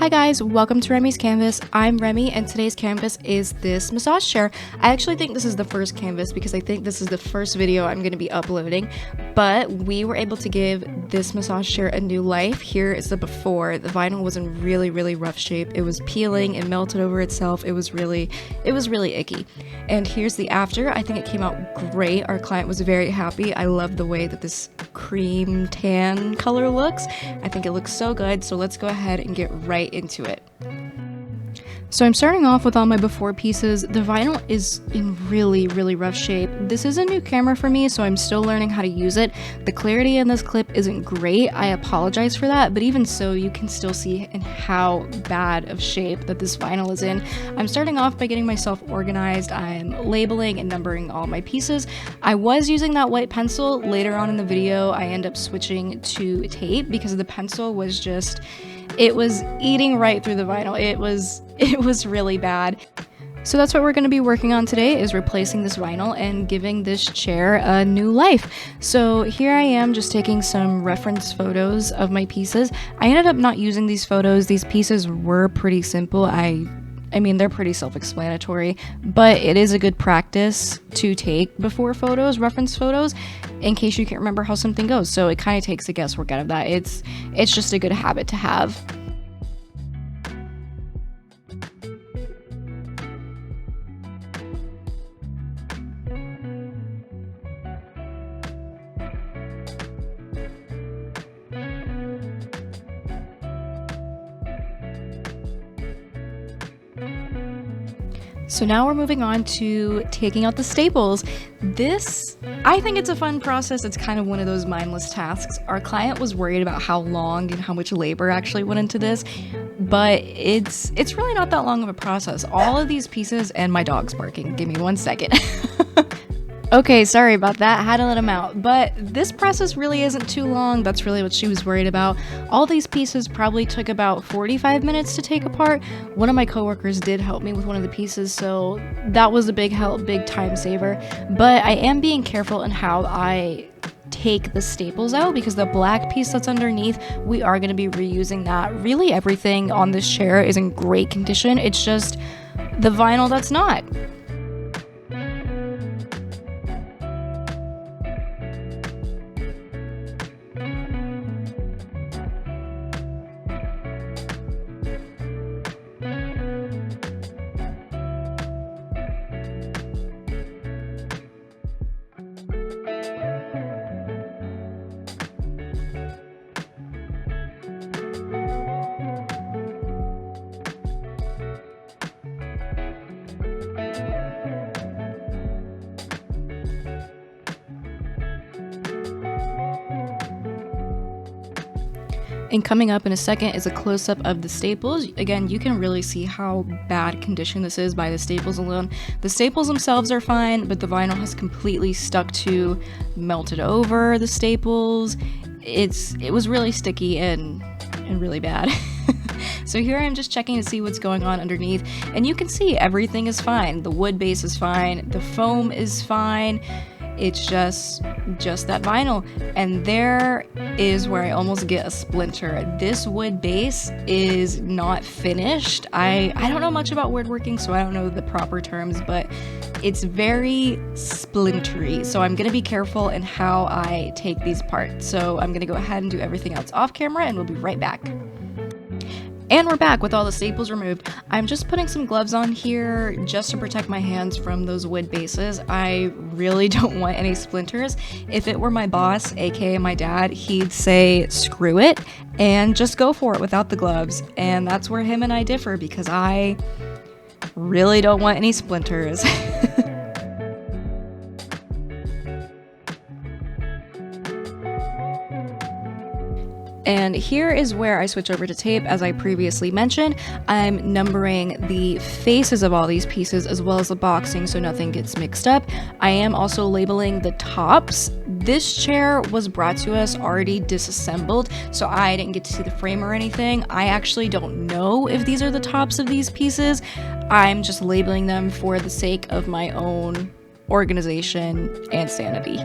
Hi guys, welcome to Remy's Canvas. I'm Remy and today's canvas is this massage chair. I actually think this is the first canvas because I think this is the first video I'm going to be uploading, but we were able to give this massage chair a new life. Here is the before. The vinyl was in really rough shape. It was peeling and melted over itself. It was really icky. And here's the after. I think it came out great. Our client was very happy. I love the way that this cream tan color looks. I think it looks so good. So let's go ahead and get right into it. So I'm starting off with all my before pieces. The vinyl is in really rough shape. This is a new camera for me, so I'm still learning how to use it. The clarity in this clip isn't great. I apologize for that, but even so, you can still see in how bad of shape that this vinyl is in. I'm starting off by getting myself organized. I'm labeling and numbering all my pieces. I was using that white pencil. Later on in the video, I end up switching to tape because the pencil was just, it was eating right through the vinyl. It was really bad. So that's what we're going to be working on today, is replacing this vinyl and giving this chair a new life. So here I am just taking some reference photos of my pieces. I ended up not using these photos. These pieces were pretty simple. I mean, they're pretty self-explanatory, but it is a good practice to take before photos, reference photos, in case you can't remember how something goes. So it kind of takes the guesswork out of that. It's just a good habit to have. So now we're moving on to taking out the staples. This, I think it's a fun process. It's kind of one of those mindless tasks. Our client was worried about how long and how much labor actually went into this, but it's really not that long of a process. All of these pieces, and my dog's barking. Give me 1 second. Okay, sorry about that, had to let him out. But this process really isn't too long. That's really what she was worried about. All these pieces probably took about 45 minutes to take apart. One of my coworkers did help me with one of the pieces, so that was a big help, big time saver. But I am being careful in how I take the staples out because the black piece that's underneath, we are going to be reusing that. Really everything on this chair is in great condition. It's just the vinyl that's not. And coming up in a second is a close-up of the staples. Again, you can really see how bad condition this is by the staples alone. The staples themselves are fine, but the vinyl has completely stuck to, melted over the staples. It was really sticky and really bad. So here I am just checking to see what's going on underneath, and you can see everything is fine. The wood base is fine, the foam is fine. It's just that vinyl, and there is where I almost get a splinter. This wood base is not finished. I don't know much about woodworking, so I don't know the proper terms, but it's very splintery. So I'm gonna be careful in how I take these apart. So I'm gonna go ahead and do everything else off camera, and we'll be right back. And we're back with all the staples removed. I'm just putting some gloves on here just to protect my hands from those wood bases. I really don't want any splinters. If it were my boss, aka my dad, he'd say screw it and just go for it without the gloves. And that's where him and I differ because I really don't want any splinters. And here is where I switch over to tape. As I previously mentioned, I'm numbering the faces of all these pieces as well as the boxing so nothing gets mixed up. I am also labeling the tops. This chair was brought to us already disassembled, so I didn't get to see the frame or anything. I actually don't know if these are the tops of these pieces. I'm just labeling them for the sake of my own organization and sanity.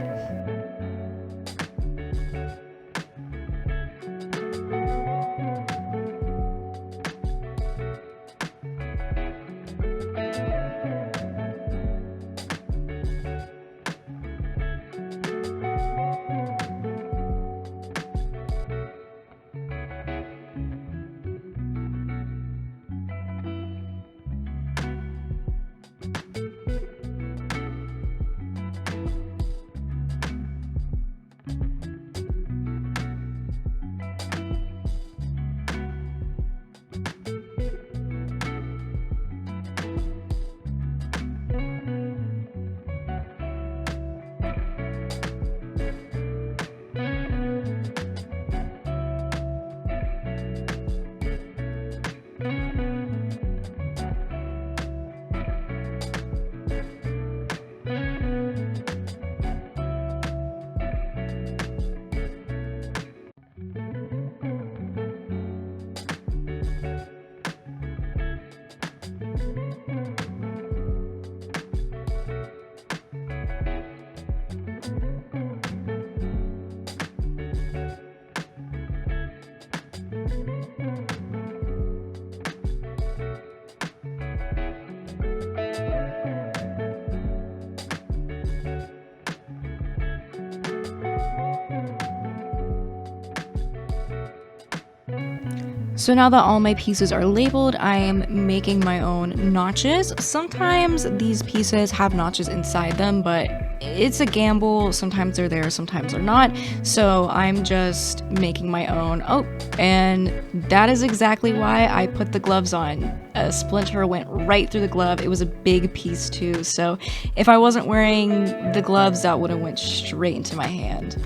So now that all my pieces are labeled, I am making my own notches. Sometimes these pieces have notches inside them, but it's a gamble. Sometimes they're there, sometimes they're not. So I'm just making my own. Oh, and that is exactly why I put the gloves on. A splinter went right through the glove. It was a big piece too. So if I wasn't wearing the gloves, that would have went straight into my hand.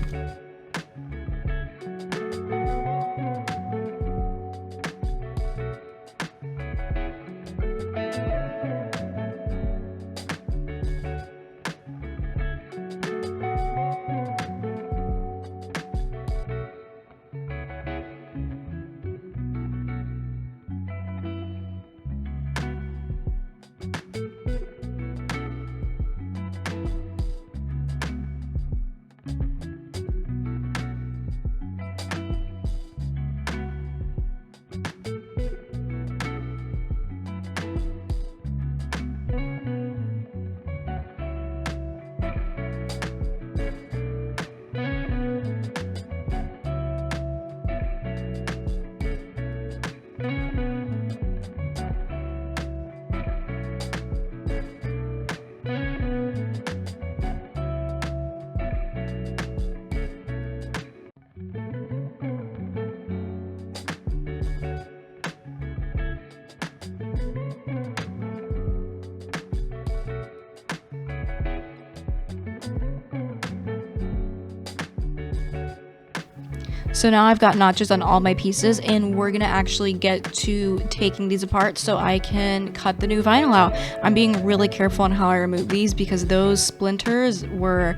So now I've got notches on all my pieces, and we're gonna actually get to taking these apart so I can cut the new vinyl out. I'm being really careful on how I remove these because those splinters were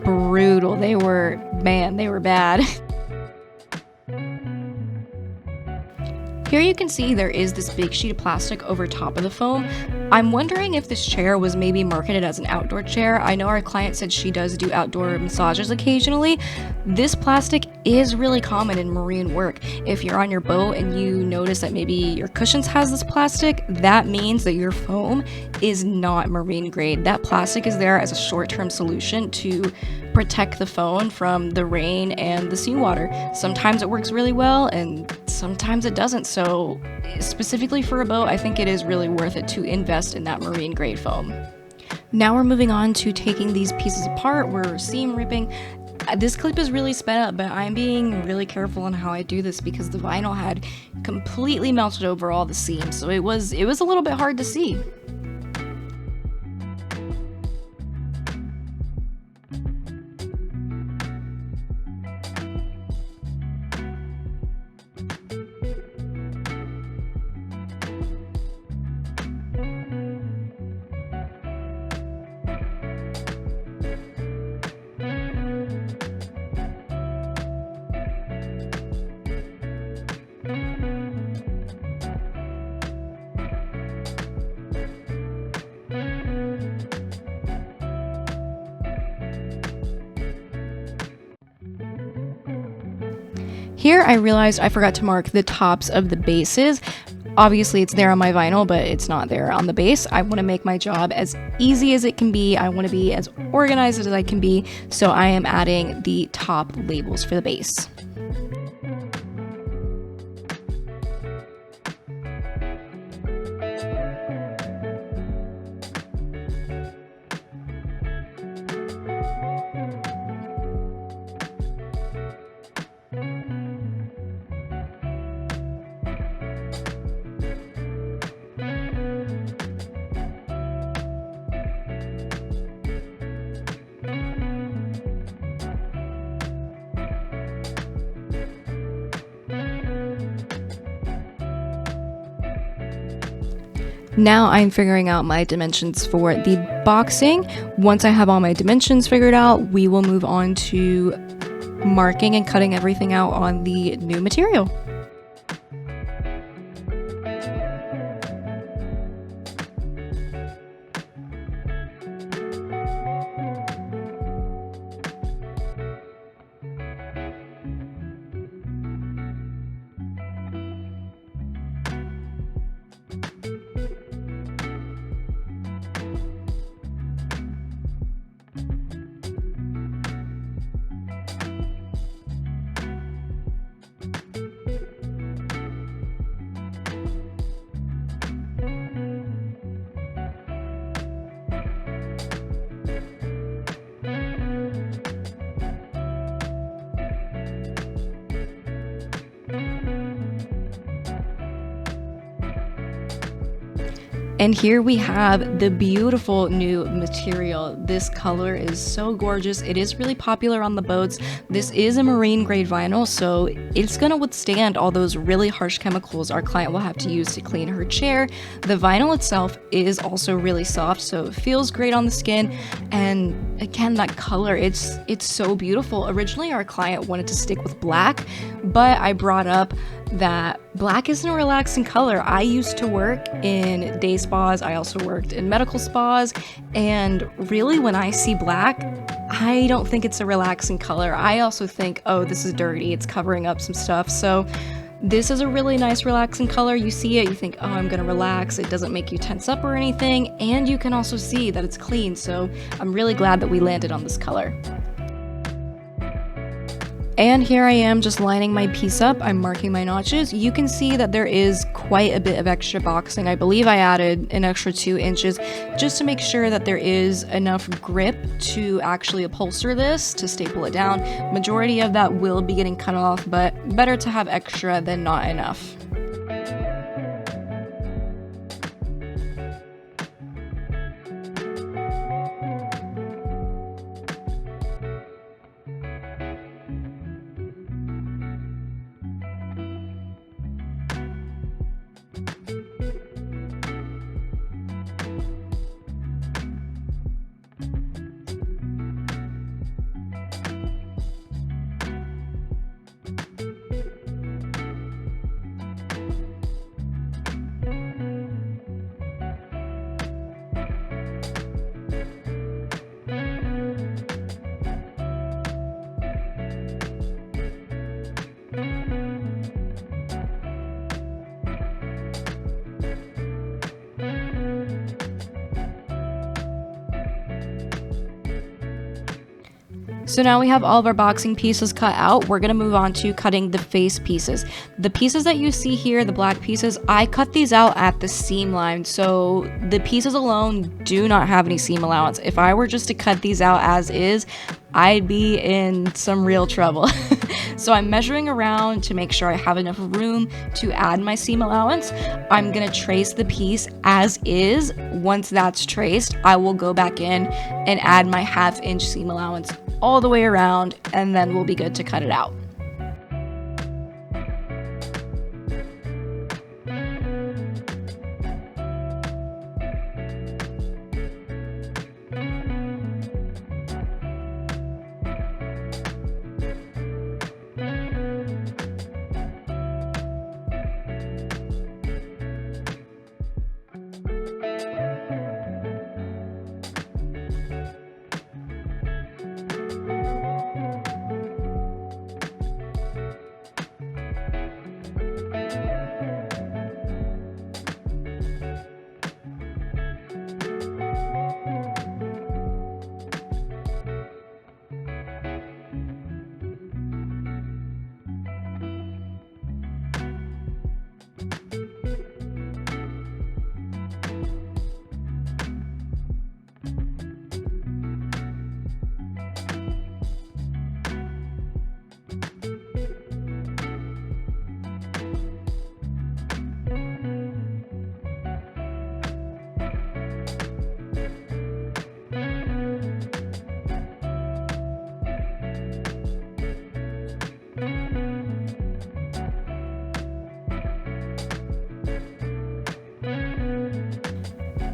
brutal. They were bad. Here you can see there is this big sheet of plastic over top of the foam. I'm wondering if this chair was maybe marketed as an outdoor chair. I know our client said she does do outdoor massages occasionally. This plastic is really common in marine work. If you're on your boat and you notice that maybe your cushions has this plastic, that means that your foam is not marine grade. That plastic is there as a short-term solution to protect the phone from the rain and the seawater. Sometimes it works really well and sometimes it doesn't. So specifically for a boat, I think it is really worth it to invest in that marine grade foam. Now we're moving on to taking these pieces apart. We're seam ripping. This clip is really sped up, but I'm being really careful on how I do this because the vinyl had completely melted over all the seams. So it was a little bit hard to see. Here I realized I forgot to mark the tops of the bases. Obviously it's there on my vinyl, but it's not there on the base. I want to make my job as easy as it can be. I want to be as organized as I can be, so I am adding the top labels for the base. Now I'm figuring out my dimensions for the boxing. Once I have all my dimensions figured out, we will move on to marking and cutting everything out on the new material. And here we have the beautiful new material. This color is so gorgeous. It is really popular on the boats. This is a marine grade vinyl, so it's gonna withstand all those really harsh chemicals our client will have to use to clean her chair. The vinyl itself is also really soft, so it feels great on the skin. And again, that color, it's so beautiful. Originally, our client wanted to stick with black, but I brought up that black isn't a relaxing color. I used to work in day spas. I also worked in medical spas. And really, when I see black, I don't think it's a relaxing color. I also think, oh, this is dirty. It's covering up some stuff. So this is a really nice relaxing color. You see it, you think, oh, I'm gonna relax. It doesn't make you tense up or anything. And you can also see that it's clean. So I'm really glad that we landed on this color. And here I am just lining my piece up. I'm marking my notches. You can see that there is quite a bit of extra boxing. I believe I added an extra 2 inches just to make sure that there is enough grip to actually upholster this, to staple it down. Majority of that will be getting cut off, but better to have extra than not enough. So now we have all of our boxing pieces cut out. We're gonna move on to cutting the face pieces. The pieces that you see here, the black pieces, I cut these out at the seam line. So the pieces alone do not have any seam allowance. If I were just to cut these out as is, I'd be in some real trouble. So I'm measuring around to make sure I have enough room to add my seam allowance. I'm gonna trace the piece as is. Once that's traced, I will go back in and add my 1/2 inch seam allowance all the way around, and then we'll be good to cut it out.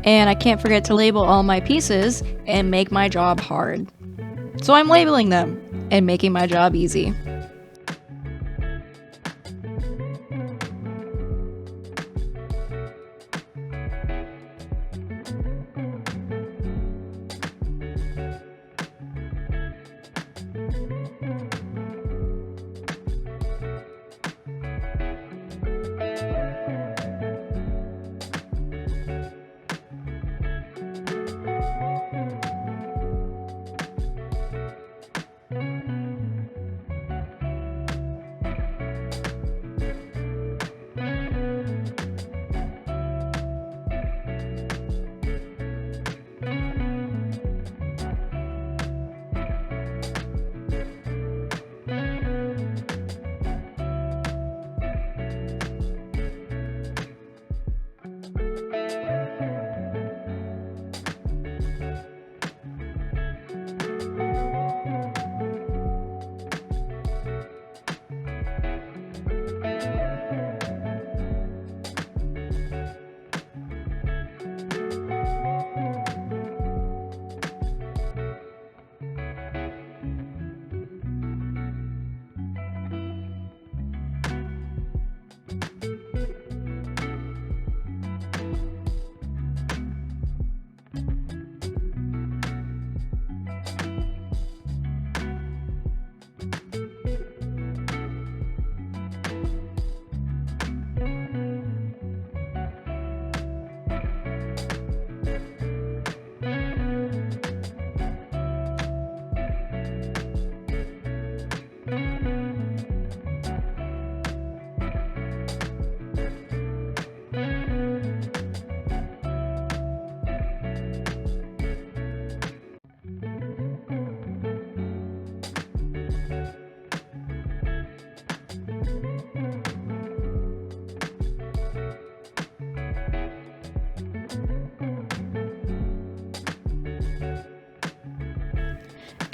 And I can't forget to label all my pieces and make my job hard. So I'm labeling them and making my job easy.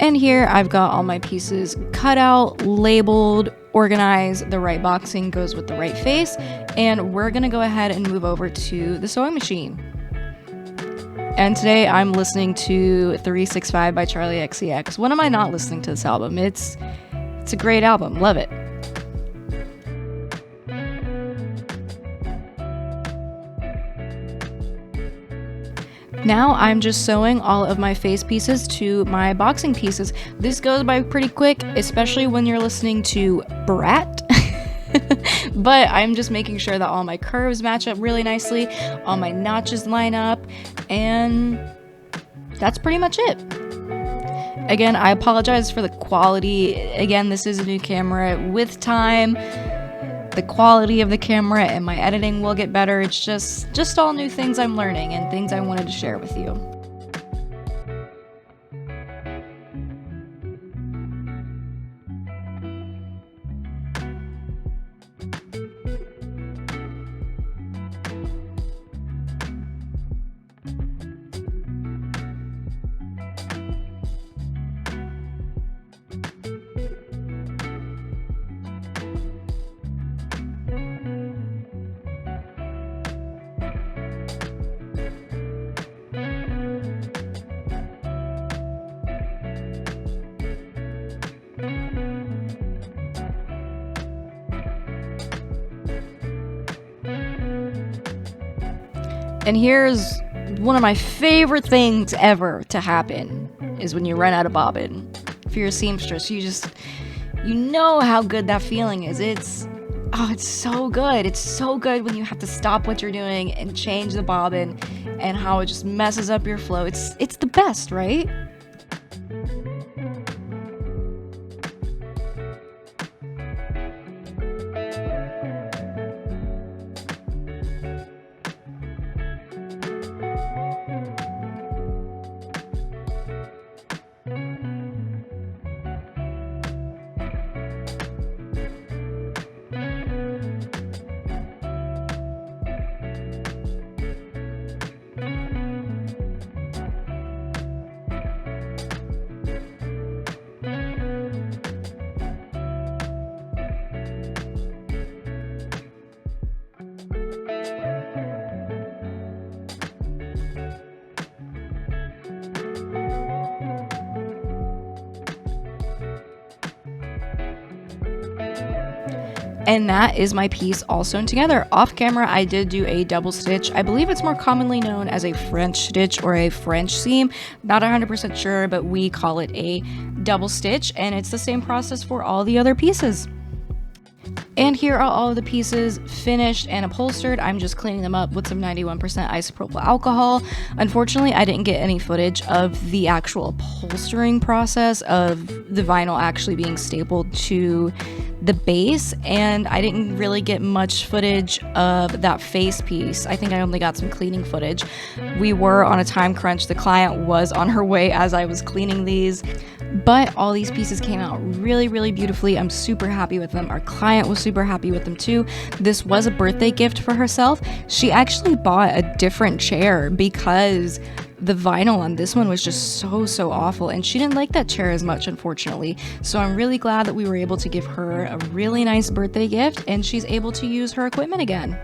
And here I've got all my pieces cut out, labeled, organized. The right boxing goes with the right face. And we're gonna go ahead and move over to the sewing machine. And today I'm listening to 365 by Charlie XCX. When am I not listening to this album? It's a great album. Love it. Now I'm just sewing all of my face pieces to my boxing pieces. This goes by pretty quick, especially when you're listening to Brat. But I'm just making sure that all my curves match up really nicely, all my notches line up, and that's pretty much it. Again, I apologize for the quality. Again, this is a new camera. With time, the quality of the camera and my editing will get better. It's just all new things I'm learning and things I wanted to share with you. And here's one of my favorite things ever to happen is when you run out of bobbin. If you're a seamstress, you know how good that feeling is. It's so good. It's so good when you have to stop what you're doing and change the bobbin and how it just messes up your flow. It's the best, right? And that is my piece all sewn together. Off camera, I did do a double stitch. I believe it's more commonly known as a French stitch or a French seam. Not 100% sure, but we call it a double stitch, and it's the same process for all the other pieces. And here are all of the pieces finished and upholstered. I'm just cleaning them up with some 91% isopropyl alcohol. Unfortunately, I didn't get any footage of the actual upholstering process of the vinyl actually being stapled to the base, and I didn't really get much footage of that face piece. I think I only got some cleaning footage. We were on a time crunch. The client was on her way as I was cleaning these. But all these pieces came out really, really beautifully. I'm super happy with them. Our client was super happy with them too. This was a birthday gift for herself. She actually bought a different chair because the vinyl on this one was just so awful, and she didn't like that chair as much, unfortunately. So I'm really glad that we were able to give her a really nice birthday gift and she's able to use her equipment again.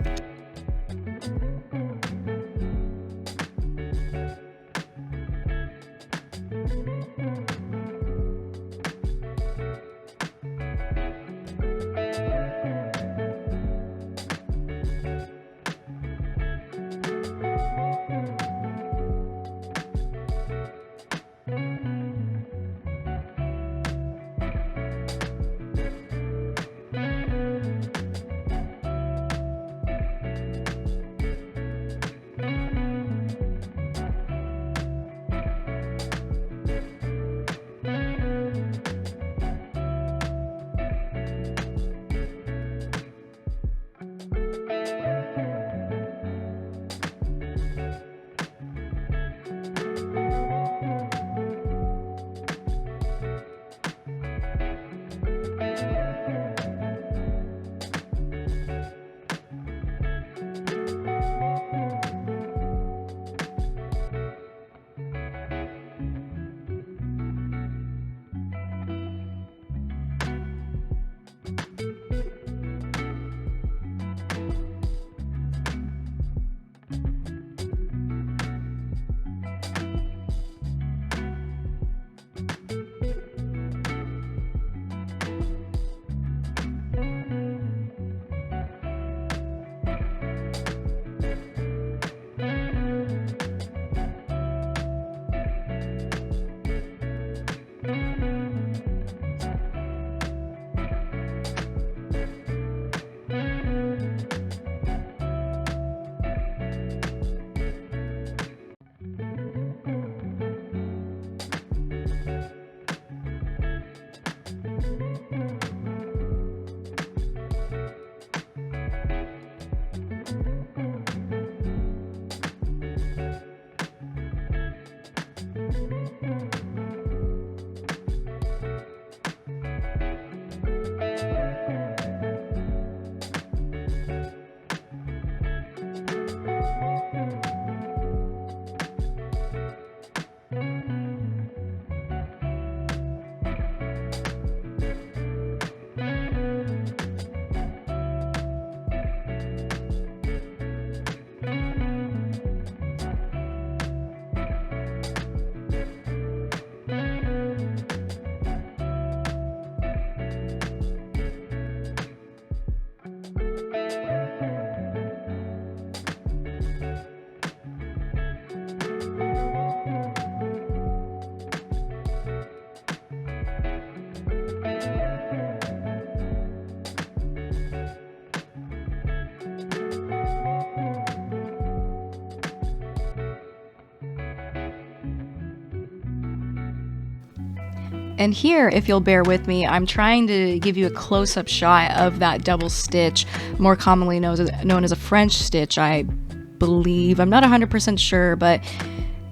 And here, if you'll bear with me, I'm trying to give you a close-up shot of that double stitch, more commonly known as a French stitch, I believe. I'm not 100% sure, but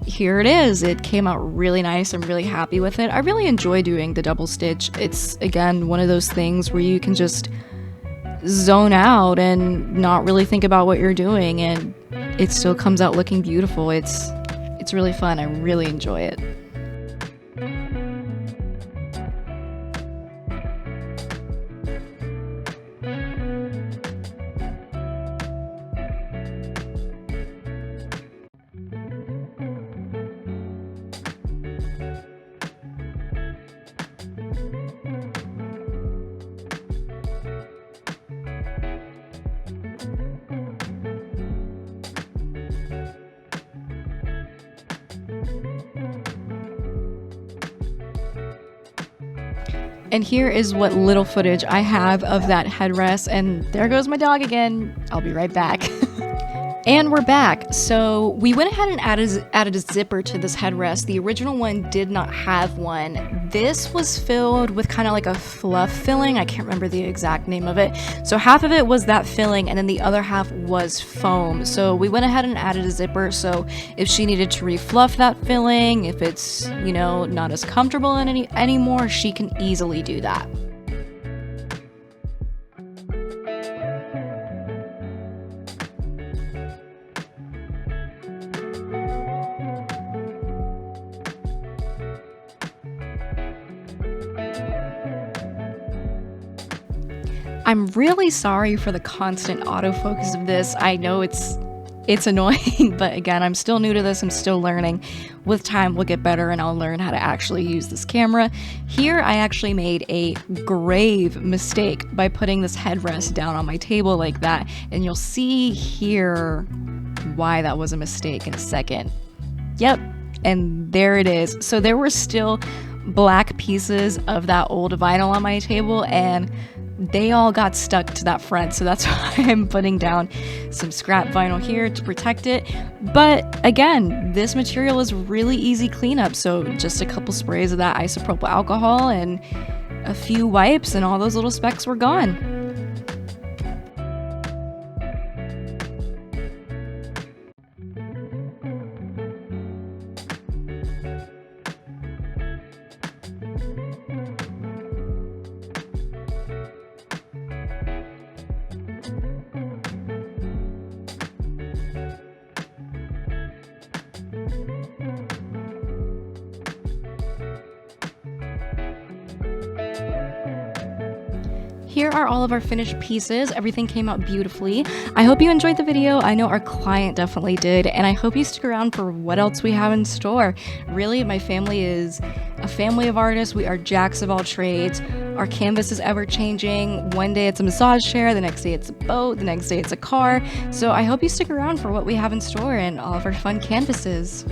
here it is. It came out really nice. I'm really happy with it. I really enjoy doing the double stitch. It's, again, one of those things where you can just zone out and not really think about what you're doing, and it still comes out looking beautiful. It's really fun. I really enjoy it. And here is what little footage I have of that headrest, and there goes my dog again. I'll be right back. And we're back. So we went ahead and added a zipper to this headrest. The original one did not have one. This was filled with kind of like a fluff filling. I can't remember the exact name of it. So half of it was that filling, and then the other half was foam. So we went ahead and added a zipper, so if she needed to refluff that filling, if it's, you know, not as comfortable anymore, she can easily do that. I'm really sorry for the constant autofocus of this. I know it's annoying, but again, I'm still new to this. I'm still learning. With time, we'll get better and I'll learn how to actually use this camera. Here, I actually made a grave mistake by putting this headrest down on my table like that, and you'll see here why that was a mistake in a second. Yep, and there it is. So there were still black pieces of that old vinyl on my table, and they all got stuck to that front, so that's why I'm putting down some scrap vinyl here to protect it. But again, this material is really easy cleanup, so just a couple sprays of that isopropyl alcohol and a few wipes and all those little specks were gone. Here are all of our finished pieces. Everything came out beautifully. I hope you enjoyed the video. I know our client definitely did, and I hope you stick around for what else we have in store. Really, my family is a family of artists. We are jacks of all trades. Our canvas is ever changing. One day it's a massage chair, the next day it's a boat, the next day it's a car. So I hope you stick around for what we have in store and all of our fun canvases.